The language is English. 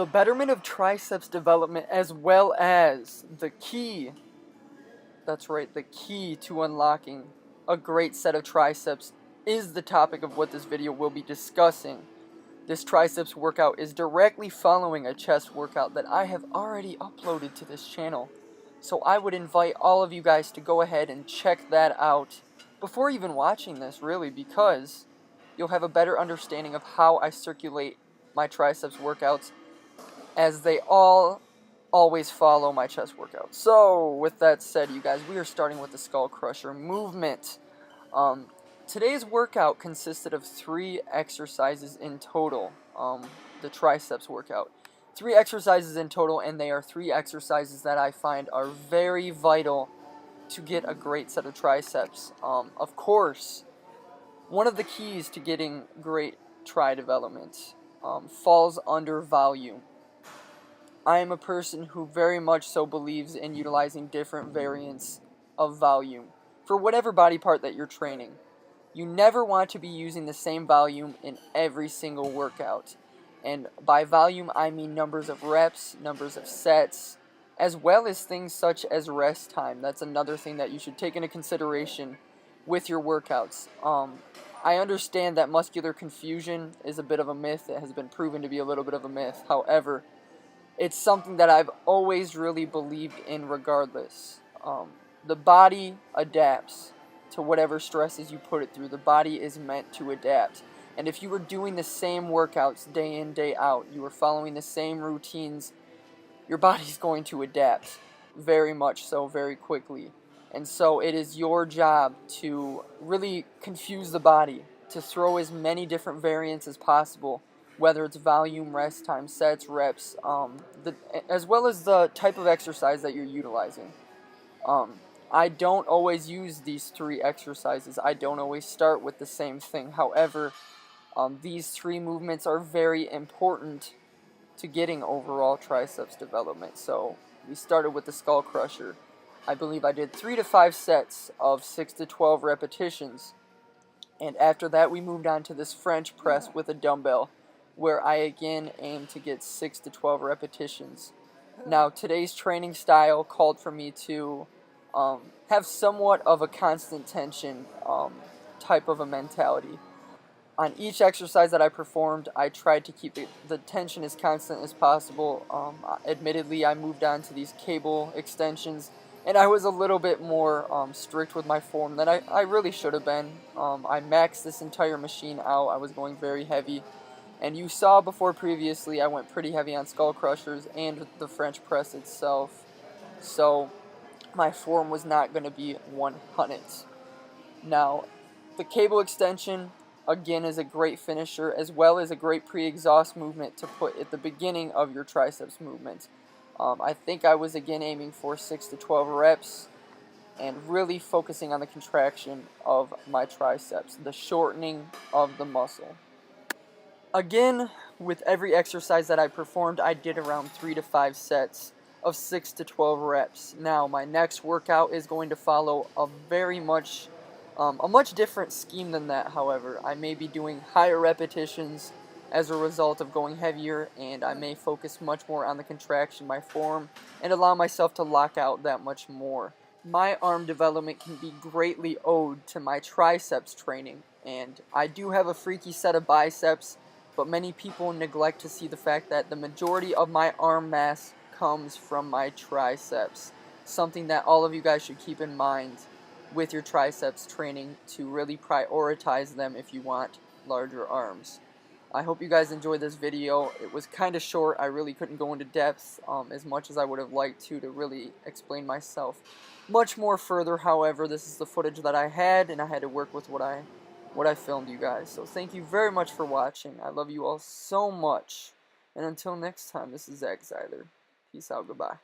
The betterment of triceps development, as well as the key, that's right, the key to unlocking a great set of triceps, is the topic of what this video will be discussing. This triceps workout is directly following a chest workout that I have already uploaded to this channel. So I would invite all of you guys to go ahead and check that out before even watching this, really, because you'll have a better understanding of how I circulate my triceps workouts, as they always follow my chest workout. So with that said, you guys, we are starting with the skull crusher movement. Today's workout consisted of 3 exercises in total. The triceps workout, 3 exercises in total, and they are 3 exercises that I find are very vital to get a great set of triceps. Of course, one of the keys to getting great tri development falls under volume. I am a person who very much so believes in utilizing different variants of volume for whatever body part that you're training. You never want to be using the same volume in every single workout. And by volume, I mean numbers of reps, numbers of sets, as well as things such as rest time. That's another thing that you should take into consideration with your workouts. I understand that muscular confusion is a bit of a myth. It has been proven to be a little bit of a myth. However, it's something that I've always really believed in regardless. The body adapts to whatever stresses you put it through. The body is meant to adapt. And if you were doing the same workouts day in, day out, you were following the same routines, your body's going to adapt very much so, very quickly. And so it is your job to really confuse the body, to throw as many different variants as possible, whether it's volume, rest time, sets, reps, as well as the type of exercise that you're utilizing. I don't always use these 3 exercises. I don't always start with the same thing. However, these 3 movements are very important to getting overall triceps development. So we started with the skull crusher. I believe I did 3 to 5 sets of 6 to 12 repetitions. And after that, we moved on to this French press with a dumbbell, where I again aim to get 6 to 12 repetitions. Now, today's training style called for me to have somewhat of a constant tension type of a mentality. On each exercise that I performed, I tried to keep the tension as constant as possible. Admittedly, I moved on to these cable extensions, and I was a little bit more strict with my form than I really should have been. I maxed this entire machine out. I was going very heavy. And you saw before previously, I went pretty heavy on skull crushers and the French press itself. So my form was not going to be 100. Now, the cable extension, again, is a great finisher, as well as a great pre-exhaust movement to put at the beginning of your triceps movement. I think I was again aiming for 6 to 12 reps and really focusing on the contraction of my triceps, the shortening of the muscle. Again, with every exercise that I performed, I did around 3 to 5 sets of 6 to 12 reps. Now, my next workout is going to follow a much different scheme than that, however. I may be doing higher repetitions as a result of going heavier, and I may focus much more on the contraction of my form and allow myself to lock out that much more. My arm development can be greatly owed to my triceps training, and I do have a freaky set of biceps, but many people neglect to see the fact that the majority of my arm mass comes from my triceps. Something that all of you guys should keep in mind with your triceps training to really prioritize them if you want larger arms. I hope you guys enjoyed this video. It was kind of short. I really couldn't go into depth as much as I would have liked to really explain myself much more further. However, this is the footage that I had, and I had to work with what I filmed, you guys. So thank you very much for watching. I love you all so much. And until next time, this is Zach Zeiler. Peace out. Goodbye.